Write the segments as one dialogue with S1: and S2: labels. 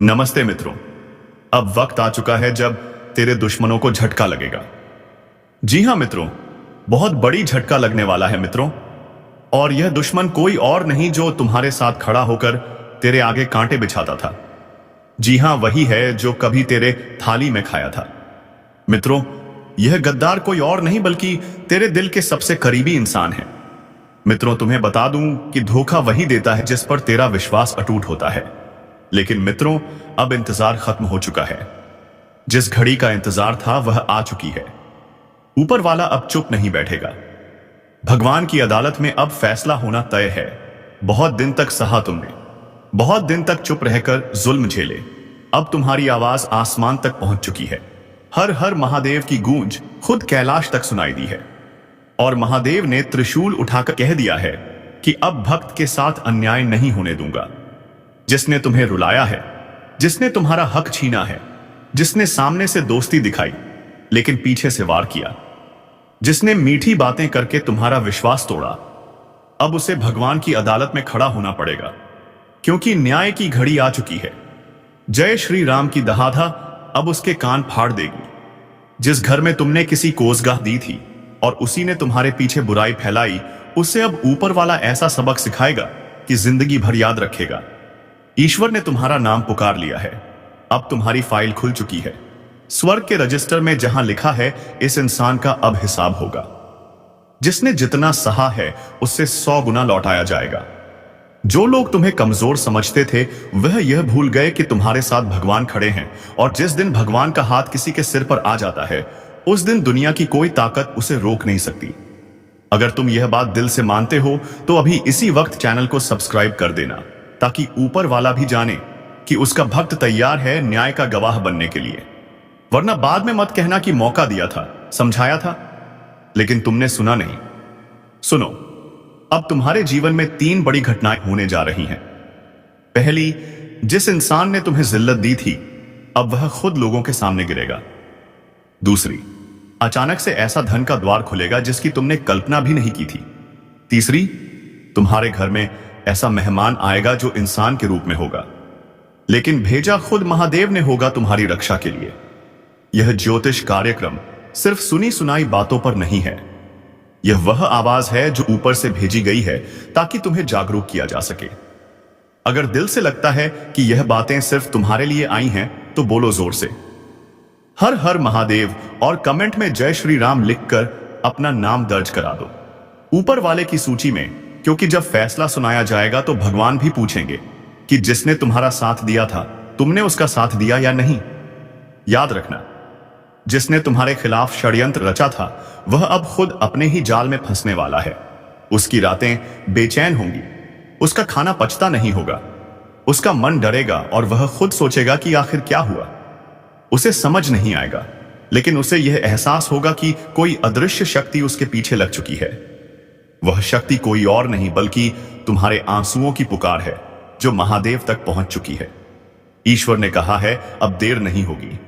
S1: नमस्ते मित्रों। अब वक्त आ चुका है जब तेरे दुश्मनों को झटका लगेगा। जी हां मित्रों, बहुत बड़ी झटका लगने वाला है मित्रों। और यह दुश्मन कोई और नहीं जो तुम्हारे साथ खड़ा होकर तेरे आगे कांटे बिछाता था। जी हां, वही है जो कभी तेरे थाली में खाया था। मित्रों, यह गद्दार कोई और नहीं बल्कि तेरे दिल के सबसे करीबी इंसान है। मित्रों, तुम्हें बता दूं कि धोखा वही देता है जिस पर तेरा विश्वास अटूट होता है। लेकिन मित्रों, अब इंतजार खत्म हो चुका है। जिस घड़ी का इंतजार था वह आ चुकी है। ऊपर वाला अब चुप नहीं बैठेगा। भगवान की अदालत में अब फैसला होना तय है। बहुत दिन तक सहा तुमने, बहुत दिन तक चुप रहकर जुल्म झेले। अब तुम्हारी आवाज आसमान तक पहुंच चुकी है। हर हर महादेव की गूंज खुद कैलाश तक सुनाई दी है। और महादेव ने त्रिशूल उठाकर कह दिया है कि अब भक्त के साथ अन्याय नहीं होने दूंगा। जिसने तुम्हें रुलाया है, जिसने तुम्हारा हक छीना है, जिसने सामने से दोस्ती दिखाई लेकिन पीछे से वार किया, जिसने मीठी बातें करके तुम्हारा विश्वास तोड़ा, अब उसे भगवान की अदालत में खड़ा होना पड़ेगा, क्योंकि न्याय की घड़ी आ चुकी है। जय श्री राम की दहाड़ा अब उसके कान फाड़ देगी। जिस घर में तुमने किसी को कोसगाह दी थी और उसी ने तुम्हारे पीछे बुराई फैलाई, उसे अब ऊपर वाला ऐसा सबक सिखाएगा कि जिंदगी भर याद रखेगा। ईश्वर ने तुम्हारा नाम पुकार लिया है। अब तुम्हारी फाइल खुल चुकी है स्वर्ग के रजिस्टर में, जहां लिखा है इस इंसान का अब हिसाब होगा। जिसने जितना सहा है उससे 100 गुना लौटाया जाएगा। जो लोग तुम्हें कमजोर समझते थे वह यह भूल गए कि तुम्हारे साथ भगवान खड़े हैं। और जिस दिन भगवान का हाथ किसी के सिर पर आ जाता है, उस दिन दुनिया की कोई ताकत उसे रोक नहीं सकती। अगर तुम यह बात दिल से मानते हो तो अभी इसी वक्त चैनल को सब्सक्राइब कर देना, ताकि ऊपर वाला भी जाने कि उसका भक्त तैयार है न्याय का गवाह बनने के लिए। वरना बाद में मत कहना कि मौका दिया था, समझाया था, लेकिन तुमने सुना नहीं। सुनो, अब तुम्हारे जीवन में 3 बड़ी घटनाएं होने जा रही हैं। पहली, जिस इंसान ने तुम्हें जिल्लत दी थी अब वह खुद लोगों के सामने गिरेगा। दूसरी, अचानक से ऐसा धन का द्वार खुलेगा जिसकी तुमने कल्पना भी नहीं की थी। तीसरी, तुम्हारे घर में ऐसा मेहमान आएगा जो इंसान के रूप में होगा, लेकिन भेजा खुद महादेव ने होगा तुम्हारी रक्षा के लिए। यह ज्योतिष कार्यक्रम सिर्फ सुनी सुनाई बातों पर नहीं है। यह वह आवाज है जो ऊपर से भेजी गई है ताकि तुम्हें जागरूक किया जा सके। अगर दिल से लगता है कि यह बातें सिर्फ तुम्हारे लिए आई हैं तो बोलो जोर से हर हर महादेव और कमेंट में जय श्री राम लिखकर अपना नाम दर्ज करा दो ऊपर वाले की सूची में, क्योंकि जब फैसला सुनाया जाएगा तो भगवान भी पूछेंगे कि जिसने तुम्हारा साथ दिया था तुमने उसका साथ दिया या नहीं। याद रखना, जिसने तुम्हारे खिलाफ षड्यंत्र रचा था वह अब खुद अपने ही जाल में फंसने वाला है। उसकी रातें बेचैन होंगी, उसका खाना पचता नहीं होगा, उसका मन डरेगा और वह खुद सोचेगा कि आखिर क्या हुआ। उसे समझ नहीं आएगा, लेकिन उसे यह एहसास होगा कि कोई अदृश्य शक्ति उसके पीछे लग चुकी है। वह शक्ति कोई और नहीं बल्कि तुम्हारे आंसुओं की पुकार है जो महादेव तक पहुंच चुकी है। ईश्वर ने कहा है अब देर नहीं होगी,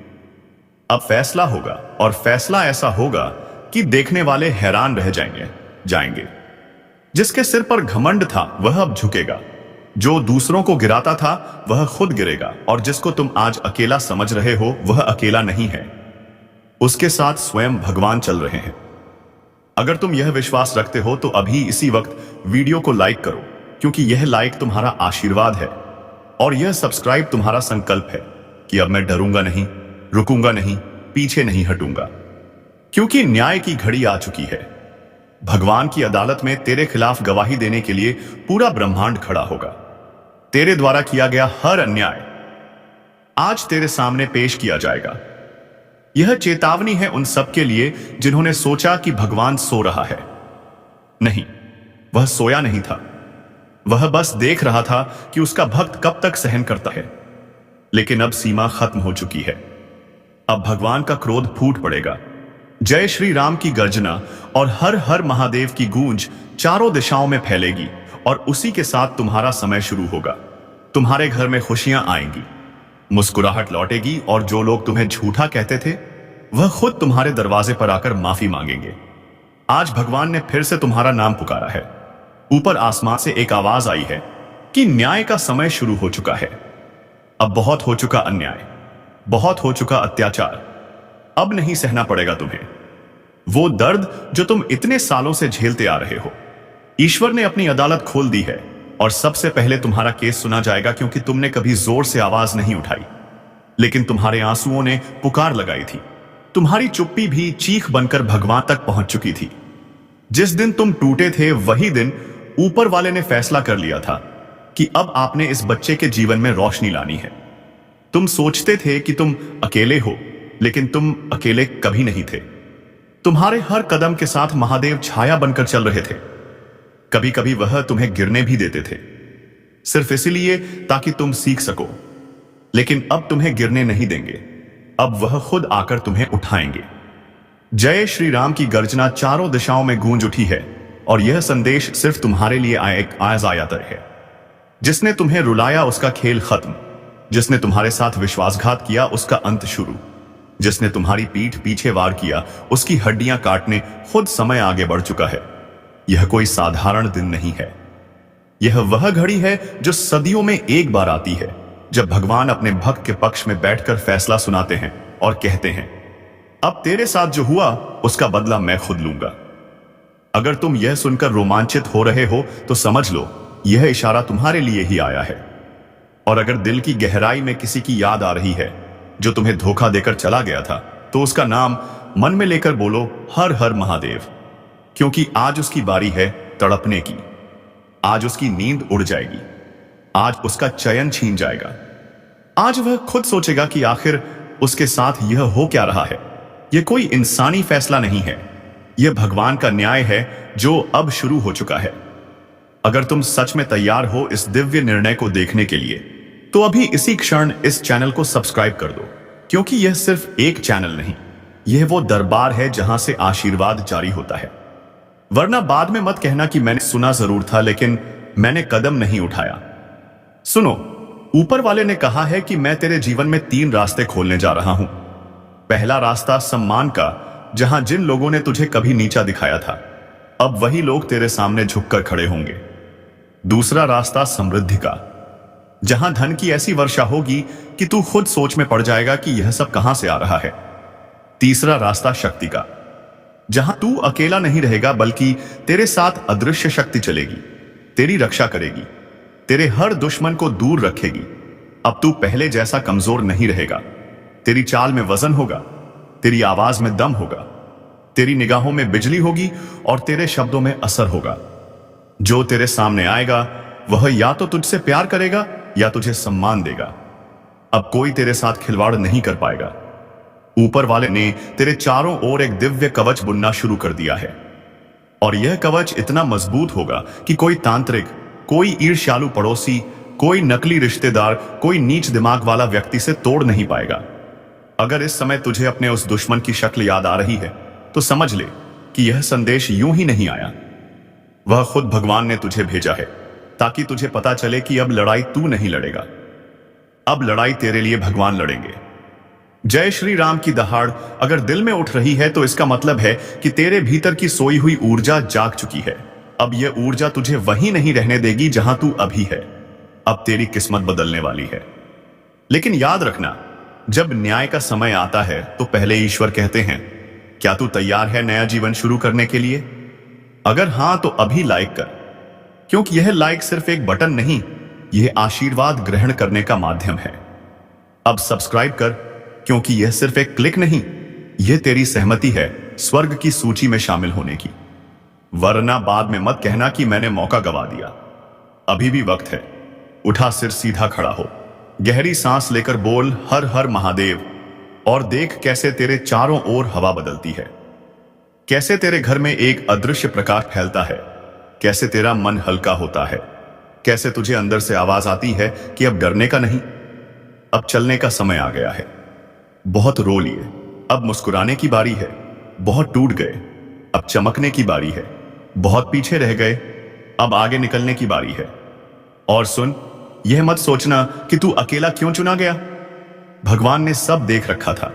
S1: अब फैसला होगा, और फैसला ऐसा होगा कि देखने वाले हैरान रह जाएंगे। जिसके सिर पर घमंड था वह अब झुकेगा, जो दूसरों को गिराता था वह खुद गिरेगा, और जिसको तुम आज अकेला समझ रहे हो वह अकेला नहीं है, उसके साथ स्वयं भगवान चल रहे हैं। अगर तुम यह विश्वास रखते हो तो अभी इसी वक्त वीडियो को लाइक करो, क्योंकि यह लाइक तुम्हारा आशीर्वाद है और यह सब्सक्राइब तुम्हारा संकल्प है कि अब मैं डरूंगा नहीं, रुकूंगा नहीं, पीछे नहीं हटूंगा, क्योंकि न्याय की घड़ी आ चुकी है। भगवान की अदालत में तेरे खिलाफ गवाही देने के लिए पूरा ब्रह्मांड खड़ा होगा। तेरे द्वारा किया गया हर अन्याय आज तेरे सामने पेश किया जाएगा। यह चेतावनी है उन सबके लिए जिन्होंने सोचा कि भगवान सो रहा है। नहीं, वह सोया नहीं था, वह बस देख रहा था कि उसका भक्त कब तक सहन करता है। लेकिन अब सीमा खत्म हो चुकी है। अब भगवान का क्रोध फूट पड़ेगा। जय श्री राम की गर्जना और हर हर महादेव की गूंज चारों दिशाओं में फैलेगी, और उसी के साथ तुम्हारा समय शुरू होगा। तुम्हारे घर में खुशियां आएंगी, मुस्कुराहट लौटेगी, और जो लोग तुम्हें झूठा कहते थे वह खुद तुम्हारे दरवाजे पर आकर माफी मांगेंगे। आज भगवान ने फिर से तुम्हारा नाम पुकारा है। ऊपर आसमान से एक आवाज आई है कि न्याय का समय शुरू हो चुका है। अब बहुत हो चुका अन्याय, बहुत हो चुका अत्याचार। अब नहीं सहना पड़ेगा तुम्हें वो दर्द जो तुम इतने सालों से झेलते आ रहे हो। ईश्वर ने अपनी अदालत खोल दी है और सबसे पहले तुम्हारा केस सुना जाएगा, क्योंकि तुमने कभी जोर से आवाज नहीं उठाई, लेकिन तुम्हारे आंसुओं ने पुकार लगाई थी। तुम्हारी चुप्पी भी चीख बनकर भगवान तक पहुंच चुकी थी। जिस दिन तुम टूटे थे वही दिन ऊपर वाले ने फैसला कर लिया था कि अब आपने इस बच्चे के जीवन में रोशनी लानी है। तुम सोचते थे कि तुम अकेले हो, लेकिन तुम अकेले कभी नहीं थे। तुम्हारे हर कदम के साथ महादेव छाया बनकर चल रहे थे। कभी कभी वह तुम्हें गिरने भी देते थे, सिर्फ इसलिए ताकि तुम सीख सको, लेकिन अब तुम्हें गिरने नहीं देंगे। अब वह खुद आकर तुम्हें उठाएंगे। जय श्री राम की गर्जना चारों दिशाओं में गूंज उठी है, और यह संदेश सिर्फ तुम्हारे लिए एक आयातर है। जिसने तुम्हें रुलाया उसका खेल खत्म, जिसने तुम्हारे साथ विश्वासघात किया उसका अंत शुरू, जिसने तुम्हारी पीठ पीछे वार किया उसकी हड्डियां काटने खुद समय आगे बढ़ चुका है। यह कोई साधारण दिन नहीं है। यह वह घड़ी है जो सदियों में एक बार आती है, जब भगवान अपने भक्त के पक्ष में बैठकर फैसला सुनाते हैं और कहते हैं, अब तेरे साथ जो हुआ उसका बदला मैं खुद लूंगा। अगर तुम यह सुनकर रोमांचित हो रहे हो तो समझ लो यह इशारा तुम्हारे लिए ही आया है। और अगर दिल की गहराई में किसी की याद आ रही है जो तुम्हें धोखा देकर चला गया था, तो उसका नाम मन में लेकर बोलो, हर हर महादेव। क्योंकि आज उसकी बारी है तड़पने की। आज उसकी नींद उड़ जाएगी, आज उसका चयन छीन जाएगा। आज वह खुद सोचेगा कि आखिर उसके साथ यह हो क्या रहा है। यह कोई इंसानी फैसला नहीं है, यह भगवान का न्याय है जो अब शुरू हो चुका है। अगर तुम सच में तैयार हो इस दिव्य निर्णय को देखने के लिए, तो अभी इसी क्षण इस चैनल को सब्सक्राइब कर दो, क्योंकि यह सिर्फ एक चैनल नहीं, यह वो दरबार है जहां से आशीर्वाद जारी होता है। वरना बाद में मत कहना कि मैंने सुना जरूर था लेकिन मैंने कदम नहीं उठाया। सुनो, ऊपर वाले ने कहा है कि मैं तेरे जीवन में 3 रास्ते खोलने जा रहा हूं। पहला रास्ता सम्मान का, जहां जिन लोगों ने तुझे कभी नीचा दिखाया था, अब वही लोग तेरे सामने झुककर खड़े होंगे। दूसरा रास्ता समृद्धि का, जहां धन की ऐसी वर्षा होगी कि तू खुद सोच में पड़ जाएगा कि यह सब कहां से आ रहा है। तीसरा रास्ता शक्ति का, जहां तू अकेला नहीं रहेगा बल्कि तेरे साथ अदृश्य शक्ति चलेगी, तेरी रक्षा करेगी, तेरे हर दुश्मन को दूर रखेगी। अब तू पहले जैसा कमजोर नहीं रहेगा। तेरी चाल में वजन होगा, तेरी आवाज में दम होगा, तेरी निगाहों में बिजली होगी और तेरे शब्दों में असर होगा। जो तेरे सामने आएगा वह या तो तुझसे प्यार करेगा या तुझे सम्मान देगा। अब कोई तेरे साथ खिलवाड़ नहीं कर पाएगा। ऊपर वाले ने तेरे चारों ओर एक दिव्य कवच बुनना शुरू कर दिया है, और यह कवच इतना मजबूत होगा कि कोई तांत्रिक, कोई ईर्ष्यालु पड़ोसी, कोई नकली रिश्तेदार, कोई नीच दिमाग वाला व्यक्ति से तोड़ नहीं पाएगा। अगर इस समय तुझे अपने उस दुश्मन की शक्ल याद आ रही है तो समझ ले कि यह संदेश यूं ही नहीं आया। वह खुद भगवान ने तुझे भेजा है ताकि तुझे पता चले कि अब लड़ाई तू नहीं लड़ेगा, अब लड़ाई तेरे लिए भगवान लड़ेंगे। जय श्री राम की दहाड़ अगर दिल में उठ रही है तो इसका मतलब है कि तेरे भीतर की सोई हुई ऊर्जा जाग चुकी है। अब यह ऊर्जा तुझे वहीं नहीं रहने देगी जहां तू अभी है। अब तेरी किस्मत बदलने वाली है। लेकिन याद रखना, जब न्याय का समय आता है तो पहले ईश्वर कहते हैं, क्या तू तैयार है नया जीवन शुरू करने के लिए? अगर हां तो अभी लाइक कर, क्योंकि यह लाइक सिर्फ एक बटन नहीं, यह आशीर्वाद ग्रहण करने का माध्यम है। अब सब्सक्राइब कर, क्योंकि यह सिर्फ एक क्लिक नहीं, यह तेरी सहमति है स्वर्ग की सूची में शामिल होने की। वरना बाद में मत कहना कि मैंने मौका गवा दिया। अभी भी वक्त है। उठा, सिर सीधा खड़ा हो, गहरी सांस लेकर बोल हर हर महादेव, और देख कैसे तेरे चारों ओर हवा बदलती है, कैसे तेरे घर में एक अदृश्य प्रकाश फैलता है, कैसे तेरा मन हल्का होता है, कैसे तुझे अंदर से आवाज आती है कि अब डरने का नहीं, अब चलने का समय आ गया है। बहुत रो लिए, अब मुस्कुराने की बारी है। बहुत टूट गए, अब चमकने की बारी है। बहुत पीछे रह गए, अब आगे निकलने की बारी है। और सुन, यह मत सोचना कि तू अकेला क्यों चुना गया। भगवान ने सब देख रखा था।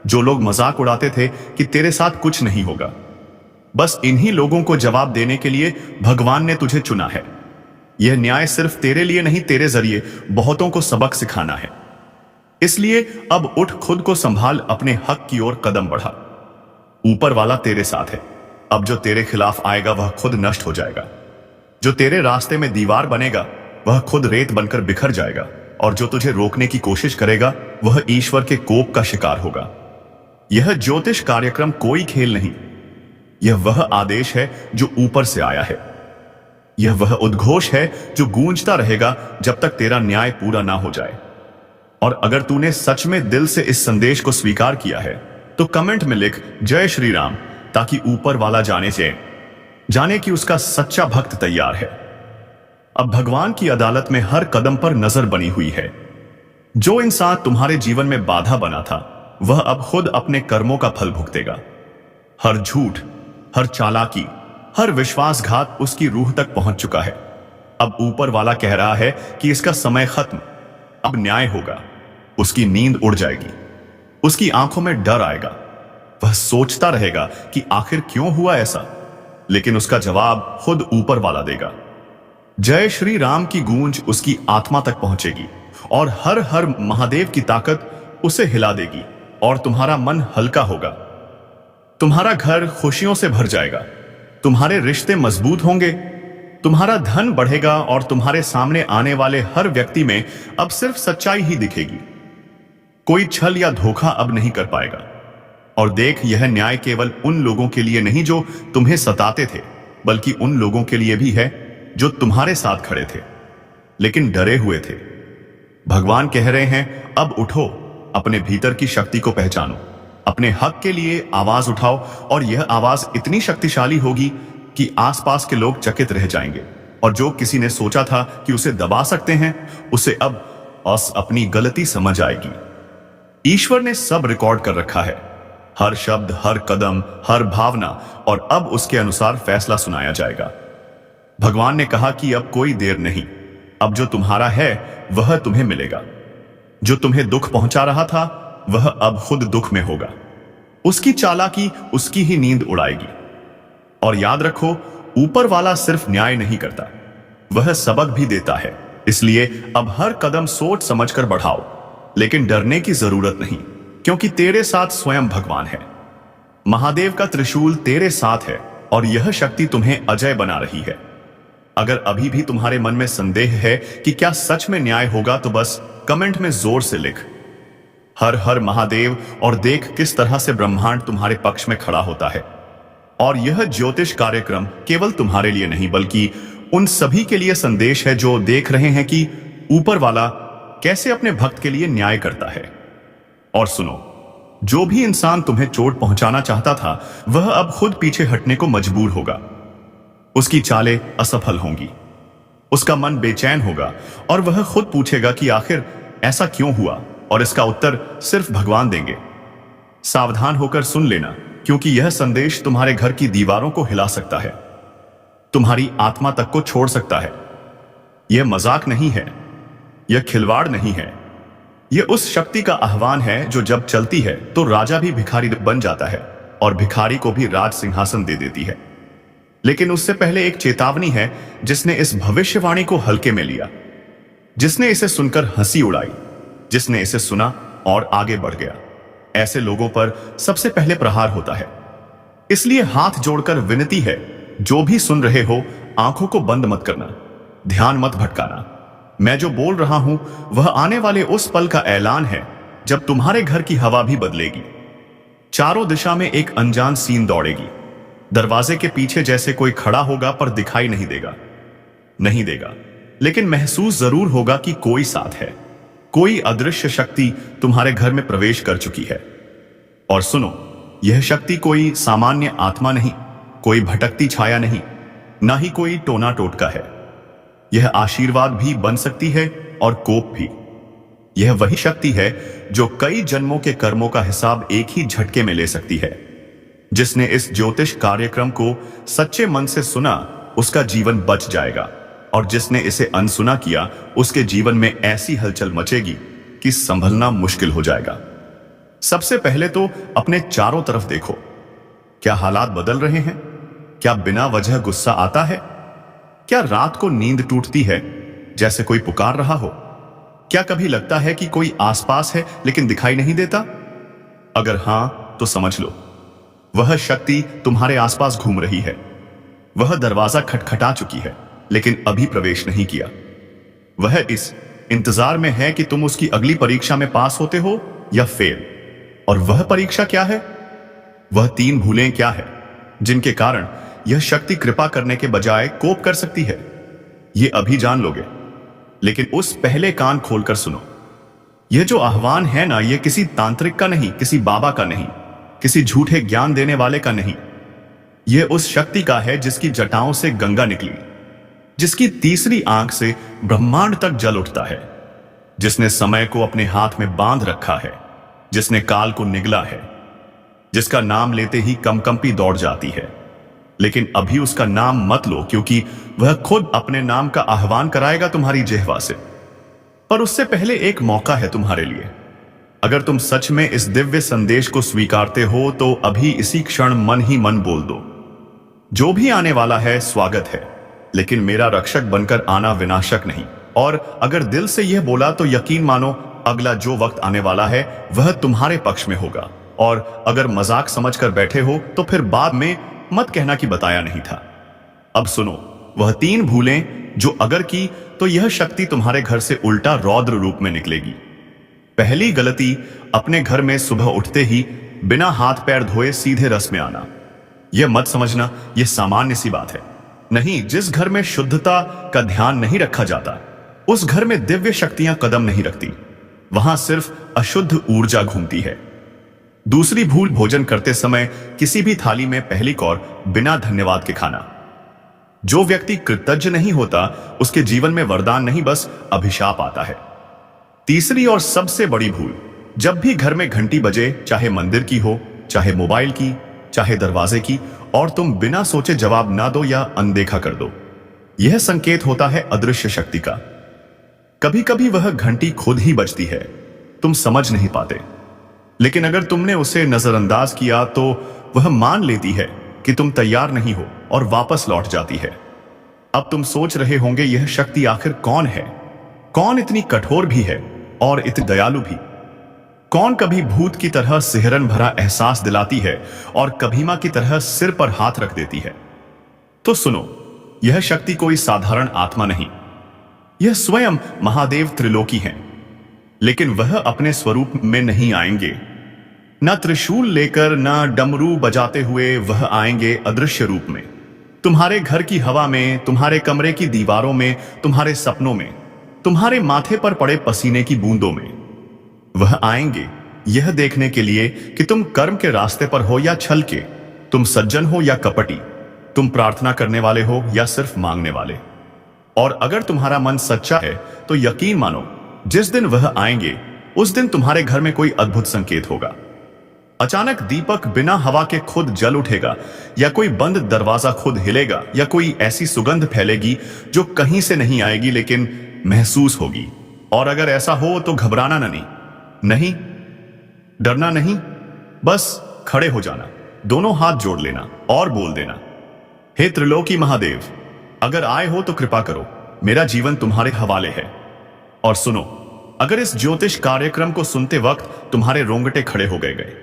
S1: जो लोग मजाक उड़ाते थे कि तेरे साथ कुछ नहीं होगा, बस इन्हीं लोगों को जवाब देने के लिए भगवान ने तुझे चुना है। यह न्याय सिर्फ तेरे लिए नहीं, तेरे जरिए बहुतों को सबक सिखाना है। इसलिए अब उठ, खुद को संभाल, अपने हक की ओर कदम बढ़ा। ऊपर वाला तेरे साथ है। अब जो तेरे खिलाफ आएगा वह खुद नष्ट हो जाएगा। जो तेरे रास्ते में दीवार बनेगा वह खुद रेत बनकर बिखर जाएगा, और जो तुझे रोकने की कोशिश करेगा वह ईश्वर के कोप का शिकार होगा। यह ज्योतिष कार्यक्रम कोई खेल नहीं, यह वह आदेश है जो ऊपर से आया है। यह वह उद्घोष है जो गूंजता रहेगा जब तक तेरा न्याय पूरा ना हो जाए। और अगर तूने सच में दिल से इस संदेश को स्वीकार किया है तो कमेंट में लिख जय श्री राम, ताकि ऊपर वाला जाने कि उसका सच्चा भक्त तैयार है। अब भगवान की अदालत में हर कदम पर नजर बनी हुई है। जो इंसान तुम्हारे जीवन में बाधा बना था वह अब खुद अपने कर्मों का फल भुगतेगा। हर झूठ, हर चालाकी, हर विश्वासघात उसकी रूह तक पहुंच चुका है। अब ऊपर वाला कह रहा है कि इसका समय खत्म, अब न्याय होगा। उसकी नींद उड़ जाएगी, उसकी आंखों में डर आएगा। वह सोचता रहेगा कि आखिर क्यों हुआ ऐसा, लेकिन उसका जवाब खुद ऊपर वाला देगा। जय श्री राम की गूंज उसकी आत्मा तक पहुंचेगी और हर हर महादेव की ताकत उसे हिला देगी, और तुम्हारा मन हल्का होगा। तुम्हारा घर खुशियों से भर जाएगा, तुम्हारे रिश्ते मजबूत होंगे, तुम्हारा धन बढ़ेगा, और तुम्हारे सामने आने वाले हर व्यक्ति में अब सिर्फ सच्चाई ही दिखेगी। कोई छल या धोखा अब नहीं कर पाएगा। और देख, यह न्याय केवल उन लोगों के लिए नहीं जो तुम्हें सताते थे, बल्कि उन लोगों के लिए भी है जो तुम्हारे साथ खड़े थे लेकिन डरे हुए थे। भगवान कह रहे हैं, अब उठो, अपने भीतर की शक्ति को पहचानो, अपने हक के लिए आवाज उठाओ, और यह आवाज इतनी शक्तिशाली होगी कि आसपास के लोग चकित रह जाएंगे। और जो किसी ने सोचा था कि उसे दबा सकते हैं, उसे अब अपनी गलती समझ आएगी। ईश्वर ने सब रिकॉर्ड कर रखा है, हर शब्द, हर कदम, हर भावना, और अब उसके अनुसार फैसला सुनाया जाएगा। भगवान ने कहा कि अब कोई देर नहीं, अब जो तुम्हारा है वह तुम्हें मिलेगा। जो तुम्हें दुख पहुंचा रहा था वह अब खुद दुख में होगा। उसकी चालाकी उसकी ही नींद उड़ाएगी। और याद रखो, ऊपर वाला सिर्फ न्याय नहीं करता, वह सबक भी देता है। इसलिए अब हर कदम सोच समझकर बढ़ाओ, लेकिन डरने की जरूरत नहीं, क्योंकि तेरे साथ स्वयं भगवान है। महादेव का त्रिशूल तेरे साथ है, और यह शक्ति तुम्हें अजय बना रही है। अगर अभी भी तुम्हारे मन में संदेह है कि क्या सच में न्याय होगा, तो बस कमेंट में जोर से लिख हर हर महादेव, और देख किस तरह से ब्रह्मांड तुम्हारे पक्ष में खड़ा होता है। और यह ज्योतिष कार्यक्रम केवल तुम्हारे लिए नहीं, बल्कि उन सभी के लिए संदेश है जो देख रहे हैं कि ऊपर वाला कैसे अपने भक्त के लिए न्याय करता है। और सुनो, जो भी इंसान तुम्हें चोट पहुंचाना चाहता था वह अब खुद पीछे हटने को मजबूर होगा। उसकी चालें असफल होंगी, उसका मन बेचैन होगा, और वह खुद पूछेगा कि आखिर ऐसा क्यों हुआ, और इसका उत्तर सिर्फ भगवान देंगे। सावधान होकर सुन लेना, क्योंकि यह संदेश तुम्हारे घर की दीवारों को हिला सकता है, तुम्हारी आत्मा तक को छोड़ सकता है। यह मजाक नहीं है, यह खिलवाड़ नहीं है, यह उस शक्ति का आह्वान है जो जब चलती है तो राजा भी भिखारी बन जाता है, और भिखारी को भी राज सिंहासन दे देती है। लेकिन उससे पहले एक चेतावनी है, जिसने इस भविष्यवाणी को हल्के में लिया, जिसने इसे सुनकर हंसी उड़ाई, जिसने इसे सुना और आगे बढ़ गया, ऐसे लोगों पर सबसे पहले प्रहार होता है। इसलिए हाथ जोड़कर विनती है, जो भी सुन रहे हो, आंखों को बंद मत करना, ध्यान मत भटकाना। मैं जो बोल रहा हूं वह आने वाले उस पल का ऐलान है जब तुम्हारे घर की हवा भी बदलेगी। चारों दिशा में एक अनजान सीन दौड़ेगी। दरवाजे के पीछे जैसे कोई खड़ा होगा, पर दिखाई नहीं देगा, लेकिन महसूस जरूर होगा कि कोई साथ है। कोई अदृश्य शक्ति तुम्हारे घर में प्रवेश कर चुकी है। और सुनो, यह शक्ति कोई सामान्य आत्मा नहीं, कोई भटकती छाया नहीं, ना ही कोई टोना टोटका है। यह आशीर्वाद भी बन सकती है और कोप भी। यह वही शक्ति है जो कई जन्मों के कर्मों का हिसाब एक ही झटके में ले सकती है। जिसने इस ज्योतिष कार्यक्रम को सच्चे मन से सुना, उसका जीवन बच जाएगा, और जिसने इसे अनसुना किया, उसके जीवन में ऐसी हलचल मचेगी कि संभलना मुश्किल हो जाएगा। सबसे पहले तो अपने चारों तरफ देखो, क्या हालात बदल रहे हैं? क्या बिना वजह गुस्सा आता है? क्या रात को नींद टूटती है जैसे कोई पुकार रहा हो? क्या कभी लगता है कि कोई आसपास है लेकिन दिखाई नहीं देता? अगर हां, तो समझ लो, वह शक्ति तुम्हारे आसपास घूम रही है। वह दरवाजा खटखटा चुकी है, लेकिन अभी प्रवेश नहीं किया। वह इस इंतजार में है कि तुम उसकी अगली परीक्षा में पास होते हो या फेल। और वह परीक्षा क्या है? वह 3 भूलें क्या है जिनके कारण यह शक्ति कृपा करने के बजाय कोप कर सकती है? ये अभी जान लोगे, लेकिन उस पहले कान खोलकर सुनो। यह जो आह्वान है ना, यह किसी तांत्रिक का नहीं, किसी बाबा का नहीं, किसी झूठे ज्ञान देने वाले का नहीं। यह उस शक्ति का है जिसकी जटाओं से गंगा निकली, जिसकी तीसरी आंख से ब्रह्मांड तक जल उठता है, जिसने समय को अपने हाथ में बांध रखा है, जिसने काल को निगला है, जिसका नाम लेते ही कंपकंपी दौड़ जाती है। लेकिन अभी उसका नाम मत लो, क्योंकि वह खुद अपने नाम का आह्वान कराएगा तुम्हारी जिह्वा से। पर उससे पहले एक मौका है तुम्हारे लिए। अगर तुम सच में इस दिव्य संदेश को स्वीकारते हो तो अभी इसी क्षण मन ही मन बोल दो, जो भी आने वाला है स्वागत है, लेकिन मेरा रक्षक बनकर आना, विनाशक नहीं। और अगर दिल से यह बोला तो यकीन मानो, अगला जो वक्त आने वाला है वह तुम्हारे पक्ष में होगा। और अगर मजाक समझकर बैठे हो तो फिर बाद में मत कहना कि बताया नहीं था। अब सुनो, वह 3 भूलें जो अगर की तो यह शक्ति तुम्हारे घर से उल्टा रौद्र रूप में निकलेगी। पहली गलती, अपने घर में सुबह उठते ही बिना हाथ पैर धोए सीधे रस में आना। यह मत समझना यह सामान्य सी बात है। नहीं, जिस घर में शुद्धता का ध्यान नहीं रखा जाता, उस घर में दिव्य शक्तियां कदम नहीं रखती। वहां सिर्फ अशुद्ध ऊर्जा घूमती है। दूसरी भूल, भोजन करते समय किसी भी थाली में पहली कौर बिना धन्यवाद के खाना। जो व्यक्ति कृतज्ञ नहीं होता, उसके जीवन में वरदान नहीं, बस अभिशाप आता है। तीसरी और सबसे बड़ी भूल, जब भी घर में घंटी बजे, चाहे मंदिर की हो, चाहे मोबाइल की, चाहे दरवाजे की, और तुम बिना सोचे जवाब ना दो या अनदेखा कर दो, यह संकेत होता है अदृश्य शक्ति का। कभी कभी वह घंटी खुद ही बजती है, तुम समझ नहीं पाते, लेकिन अगर तुमने उसे नजरअंदाज किया तो वह मान लेती है कि तुम तैयार नहीं हो और वापस लौट जाती है। अब तुम सोच रहे होंगे, यह शक्ति आखिर कौन है? कौन इतनी कठोर भी है और इतनी दयालु भी? कौन कभी भूत की तरह सिहरन भरा एहसास दिलाती है और कभी मां की तरह सिर पर हाथ रख देती है? तो सुनो, यह शक्ति कोई साधारण आत्मा नहीं, यह स्वयं महादेव त्रिलोकी हैं। लेकिन वह अपने स्वरूप में नहीं आएंगे, न त्रिशूल लेकर, न डमरू बजाते हुए। वह आएंगे अदृश्य रूप में, तुम्हारे घर की हवा में, तुम्हारे कमरे की दीवारों में, तुम्हारे सपनों में, तुम्हारे माथे पर पड़े पसीने की बूंदों में। वह आएंगे यह देखने के लिए कि तुम कर्म के रास्ते पर हो या छल के, तुम सज्जन हो या कपटी, तुम प्रार्थना करने वाले हो या सिर्फ मांगने वाले। और अगर तुम्हारा मन सच्चा है तो यकीन मानो, जिस दिन वह आएंगे उस दिन तुम्हारे घर में कोई अद्भुत संकेत होगा। अचानक दीपक बिना हवा के खुद जल उठेगा, या कोई बंद दरवाजा खुद हिलेगा, या कोई ऐसी सुगंध फैलेगी जो कहीं से नहीं आएगी लेकिन महसूस होगी। और अगर ऐसा हो तो घबराना नहीं, डरना नहीं, बस खड़े हो जाना, दोनों हाथ जोड़ लेना और बोल देना, हे त्रिलोकी महादेव, अगर आए हो तो कृपा करो, मेरा जीवन तुम्हारे हवाले है। और सुनो, अगर इस ज्योतिष कार्यक्रम को सुनते वक्त तुम्हारे रोंगटे खड़े हो गए,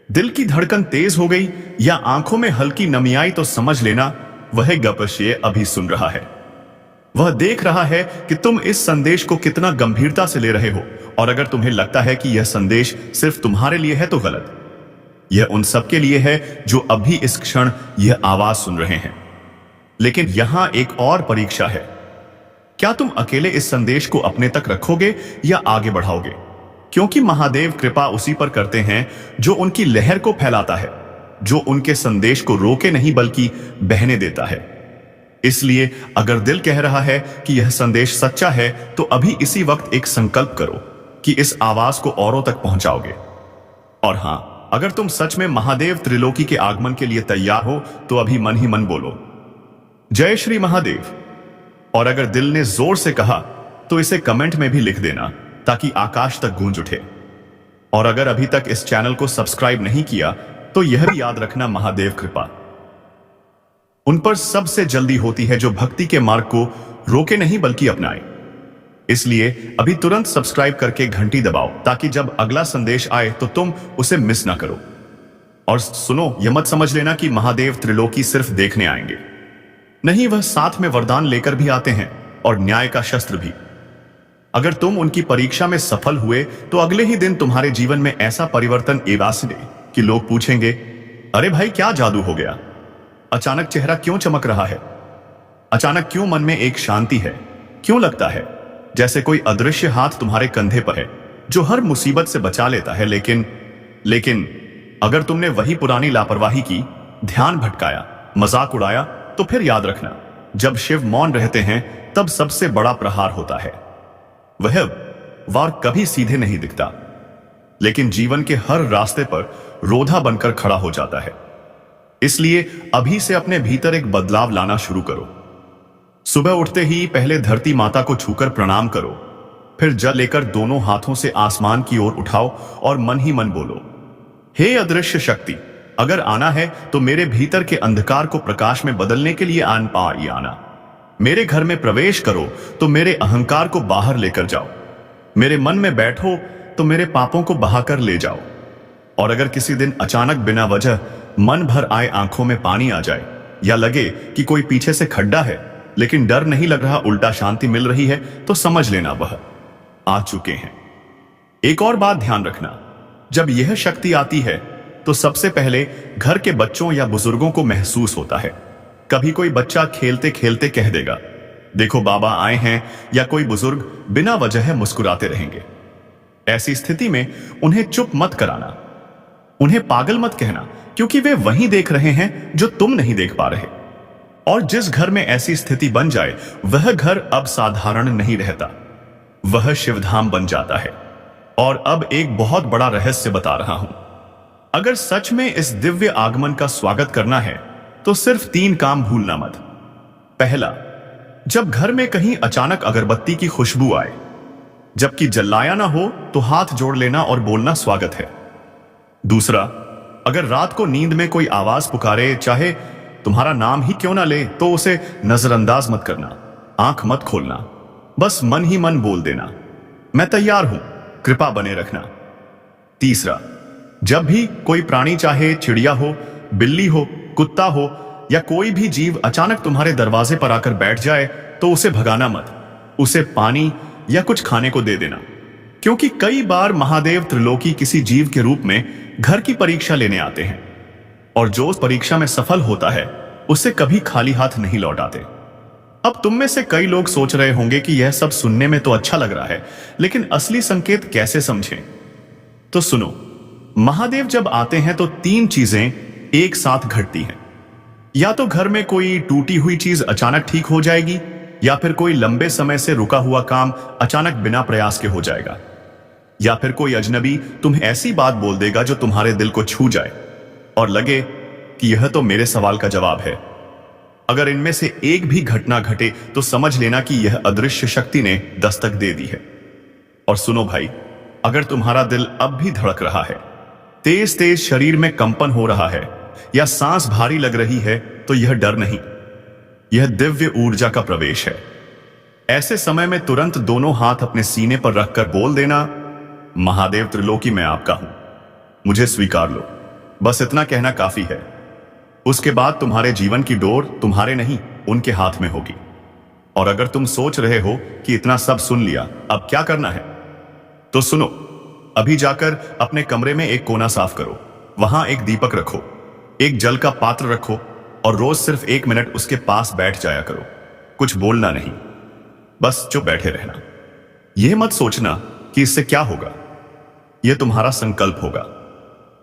S1: दिल की धड़कन तेज हो गई या आंखों में हल्की नमी आई, तो समझ लेना वह गपशे अभी सुन रहा है। वह देख रहा है कि तुम इस संदेश को कितना गंभीरता से ले रहे हो। और अगर तुम्हें लगता है कि यह संदेश सिर्फ तुम्हारे लिए है तो गलत, यह उन सबके लिए है जो अभी इस क्षण यह आवाज सुन रहे हैं। लेकिन यहां एक और परीक्षा है, क्या तुम अकेले इस संदेश को अपने तक रखोगे या आगे बढ़ाओगे? क्योंकि महादेव कृपा उसी पर करते हैं जो उनकी लहर को फैलाता है, जो उनके संदेश को रोके नहीं बल्कि बहने देता है। इसलिए अगर दिल कह रहा है कि यह संदेश सच्चा है, तो अभी इसी वक्त एक संकल्प करो कि इस आवाज को औरों तक पहुंचाओगे। और हां, अगर तुम सच में महादेव त्रिलोकी के आगमन के लिए तैयार हो तो अभी मन ही मन बोलो, जय श्री महादेव। और अगर दिल ने जोर से कहा तो इसे कमेंट में भी लिख देना, ताकि आकाश तक गूंज उठे। और अगर अभी तक इस चैनल को सब्सक्राइब नहीं किया तो यह भी याद रखना, महादेव कृपा उन पर सबसे जल्दी होती है जो भक्ति के मार्ग को रोके नहीं बल्कि अपनाए। इसलिए अभी तुरंत सब्सक्राइब करके घंटी दबाओ ताकि जब अगला संदेश आए तो तुम उसे मिस ना करो। और सुनो, यह मत समझ लेना कि महादेव त्रिलोकी सिर्फ देखने आएंगे। नहीं, वह साथ में वरदान लेकर भी आते हैं और न्याय का शस्त्र भी। अगर तुम उनकी परीक्षा में सफल हुए तो अगले ही दिन तुम्हारे जीवन में ऐसा परिवर्तन एवासिने कि लोग पूछेंगे, अरे भाई क्या जादू हो गया, अचानक चेहरा क्यों चमक रहा है, अचानक क्यों मन में एक शांति है, क्यों लगता है जैसे कोई अदृश्य हाथ तुम्हारे कंधे पर है जो हर मुसीबत से बचा लेता है। लेकिन अगर तुमने वही पुरानी लापरवाही की, ध्यान भटकाया, मजाक उड़ाया, तो फिर याद रखना, जब शिव मौन रहते हैं तब सबसे बड़ा प्रहार होता है। वह वार कभी सीधे नहीं दिखता, लेकिन जीवन के हर रास्ते पर रोधा बनकर खड़ा हो जाता है। इसलिए अभी से अपने भीतर एक बदलाव लाना शुरू करो। सुबह उठते ही पहले धरती माता को छूकर प्रणाम करो, फिर जल लेकर दोनों हाथों से आसमान की ओर उठाओ और मन ही मन बोलो, हे अदृश्य शक्ति, अगर आना है तो मेरे भीतर के अंधकार को प्रकाश में बदलने के लिए आना। मेरे घर में प्रवेश करो तो मेरे अहंकार को बाहर लेकर जाओ, मेरे मन में बैठो तो मेरे पापों को बहाकर ले जाओ। और अगर किसी दिन अचानक बिना वजह मन भर आए, आंखों में पानी आ जाए, या लगे कि कोई पीछे से खड्डा है लेकिन डर नहीं लग रहा, उल्टा शांति मिल रही है, तो समझ लेना वह आ चुके हैं। एक और बात ध्यान रखना, जब यह शक्ति आती है तो सबसे पहले घर के बच्चों या बुजुर्गों को महसूस होता है। कभी कोई बच्चा खेलते खेलते कह देगा, देखो बाबा आए हैं, या कोई बुजुर्ग बिना वजह मुस्कुराते रहेंगे। ऐसी स्थिति में उन्हें चुप मत कराना, उन्हें पागल मत कहना, क्योंकि वे वही देख रहे हैं जो तुम नहीं देख पा रहे। और जिस घर में ऐसी स्थिति बन जाए, वह घर अब साधारण नहीं रहता, वह शिवधाम बन जाता है। और अब एक बहुत बड़ा रहस्य बता रहा हूं। अगर सच में इस दिव्य आगमन का स्वागत करना है तो सिर्फ 3 काम भूलना मत। पहला, जब घर में कहीं अचानक अगरबत्ती की खुशबू आए, जबकि जलाया ना हो, तो हाथ जोड़ लेना और बोलना स्वागत है। दूसरा, अगर रात को नींद में कोई आवाज पुकारे, चाहे तुम्हारा नाम ही क्यों ना ले, तो उसे नजरअंदाज मत करना, आंख मत खोलना, बस मन ही मन बोल देना, मैं तैयार हूं, कृपा बने रखना। तीसरा, जब भी कोई प्राणी, चाहे चिड़िया हो, बिल्ली हो, कुत्ता हो या कोई भी जीव अचानक तुम्हारे दरवाजे पर आकर बैठ जाए, तो उसे भगाना मत, उसे पानी या कुछ खाने को दे देना। क्योंकि कई बार महादेव त्रिलोकी किसी जीव के रूप में घर की परीक्षा लेने आते हैं, और जो उस परीक्षा में सफल होता है उसे कभी खाली हाथ नहीं लौटाते। अब तुम में से कई लोग सोच रहे होंगे कि यह सब सुनने में तो अच्छा लग रहा है, लेकिन असली संकेत कैसे समझें? तो सुनो, महादेव जब आते हैं तो 3 चीजें एक साथ घटती हैं। या तो घर में कोई टूटी हुई चीज अचानक ठीक हो जाएगी, या फिर कोई लंबे समय से रुका हुआ काम अचानक बिना प्रयास के हो जाएगा, या फिर कोई अजनबी तुम्हें ऐसी बात बोल देगा जो तुम्हारे दिल को छू जाए और लगे कि यह तो मेरे सवाल का जवाब है। अगर इनमें से एक भी घटना घटे तो समझ लेना कि यह अदृश्य शक्ति ने दस्तक दे दी है। और सुनो भाई, अगर तुम्हारा दिल अब भी धड़क रहा है, तेज तेज शरीर में कंपन हो रहा है, या सांस भारी लग रही है, तो यह डर नहीं, यह दिव्य ऊर्जा का प्रवेश है। ऐसे समय में तुरंत दोनों हाथ अपने सीने पर रखकर बोल देना, महादेव त्रिलोकी मैं आपका हूं, मुझे स्वीकार लो। बस इतना कहना काफी है। उसके बाद तुम्हारे जीवन की डोर तुम्हारे नहीं, उनके हाथ में होगी। और अगर तुम सोच रहे हो कि इतना सब सुन लिया, अब क्या करना है, तो सुनो, अभी जाकर अपने कमरे में एक कोना साफ करो, वहां एक दीपक रखो, एक जल का पात्र रखो, और रोज सिर्फ 1 मिनट उसके पास बैठ जाया करो। कुछ बोलना नहीं, बस चुप बैठे रहना। यह मत सोचना कि इससे क्या होगा, यह तुम्हारा संकल्प होगा,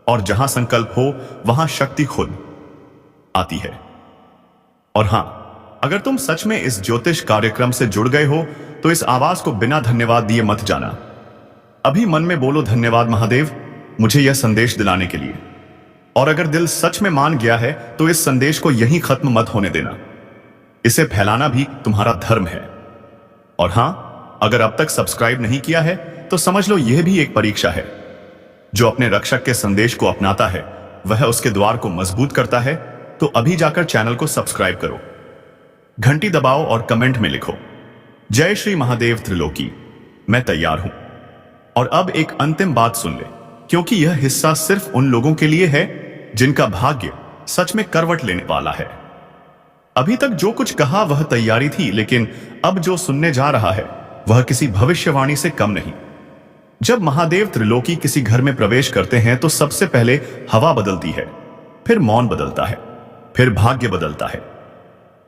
S1: और जहां संकल्प हो वहां शक्ति खुद आती है। और हां, अगर तुम सच में इस ज्योतिष कार्यक्रम से जुड़ गए हो तो इस आवाज को बिना धन्यवाद दिए मत जाना। अभी मन में बोलो, धन्यवाद महादेव, मुझे यह संदेश दिलाने के लिए। और अगर दिल सच में मान गया है तो इस संदेश को यहीं खत्म मत होने देना, इसे फैलाना भी तुम्हारा धर्म है। और हां, अगर अब तक सब्सक्राइब नहीं किया है तो समझ लो यह भी एक परीक्षा है। जो अपने रक्षक के संदेश को अपनाता है वह उसके द्वार को मजबूत करता है। तो अभी जाकर चैनल को सब्सक्राइब करो, घंटी दबाओ और कमेंट में लिखो, जय श्री महादेव त्रिलोकी, मैं तैयार हूं। और अब एक अंतिम बात सुन ले, क्योंकि यह हिस्सा सिर्फ उन लोगों के लिए है जिनका भाग्य सच में करवट लेने वाला है। अभी तक जो कुछ कहा वह तैयारी थी, लेकिन अब जो सुनने जा रहा है वह किसी भविष्यवाणी से कम नहीं। जब महादेव त्रिलोकी किसी घर में प्रवेश करते हैं तो सबसे पहले हवा बदलती है, फिर मौन बदलता है, फिर भाग्य बदलता है।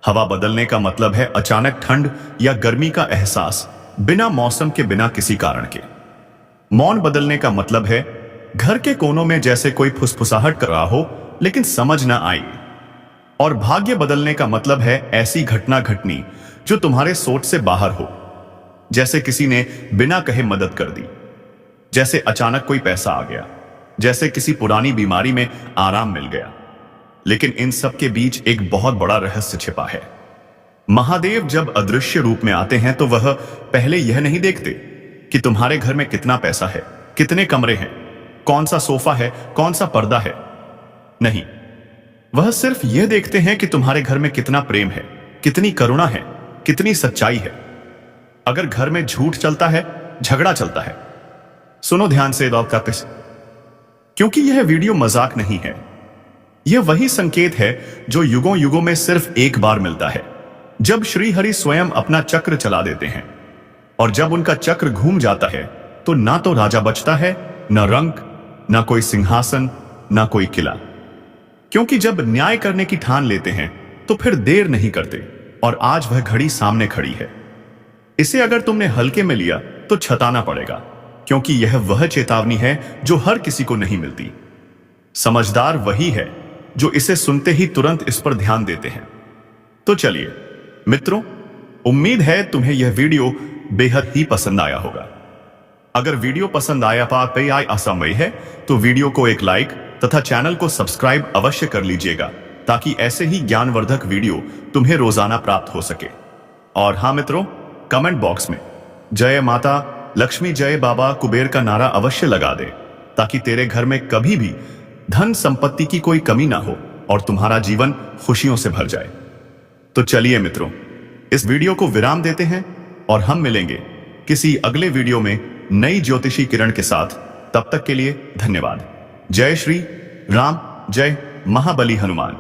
S1: हवा बदलने का मतलब है अचानक ठंड या गर्मी का एहसास, बिना मौसम के, बिना किसी कारण के। मौन बदलने का मतलब है घर के कोनों में जैसे कोई फुसफुसाहट कर रहा हो लेकिन समझ ना आई। और भाग्य बदलने का मतलब है ऐसी घटना घटनी जो तुम्हारे सोच से बाहर हो, जैसे किसी ने बिना कहे मदद कर दी, जैसे अचानक कोई पैसा आ गया, जैसे किसी पुरानी बीमारी में आराम मिल गया। लेकिन इन सब के बीच एक बहुत बड़ा रहस्य छिपा है। महादेव जब अदृश्य रूप में आते हैं तो वह पहले यह नहीं देखते कि तुम्हारे घर में कितना पैसा है, कितने कमरे हैं, कौन सा सोफा है, कौन सा पर्दा है। नहीं, वह सिर्फ यह देखते हैं कि तुम्हारे घर में कितना प्रेम है, कितनी करुणा है, कितनी सच्चाई है। अगर घर में झूठ चलता है, झगड़ा चलता है, सुनो ध्यान से वापस, क्योंकि यह वीडियो मजाक नहीं है। यह वही संकेत है जो युगों युगों में सिर्फ एक बार मिलता है, जब श्री हरि स्वयं अपना चक्र चला देते हैं। और जब उनका चक्र घूम जाता है तो ना तो राजा बचता है, न रंक, ना कोई सिंहासन, ना कोई किला। क्योंकि जब न्याय करने की ठान लेते हैं तो फिर देर नहीं करते, और आज वह घड़ी सामने खड़ी है। इसे अगर तुमने हल्के में लिया तो छताना पड़ेगा, क्योंकि यह वह चेतावनी है जो हर किसी को नहीं मिलती। समझदार वही है जो इसे सुनते ही तुरंत इस पर ध्यान देते हैं। तो चलिए मित्रों, उम्मीद है तुम्हें यह वीडियो बेहद ही पसंद आया होगा। अगर वीडियो पसंद आया पाए असमय है तो वीडियो को एक लाइक तथा चैनल को सब्सक्राइब अवश्य कर लीजिएगा, ताकि ऐसे ही ज्ञानवर्धक वीडियो तुम्हें रोजाना प्राप्त हो सके। और हाँ मित्रों, कमेंट बॉक्स में जय माता लक्ष्मी, जय बाबा कुबेर का नारा अवश्य लगा दे, ताकि तेरे घर में कभी भी धन संपत्ति की कोई कमी ना हो और तुम्हारा जीवन खुशियों से भर जाए। तो चलिए मित्रों, इस वीडियो को विराम देते हैं और हम मिलेंगे किसी अगले वीडियो में नई ज्योतिषी किरण के साथ। तब तक के लिए धन्यवाद। जय श्री राम, जय महाबली हनुमान।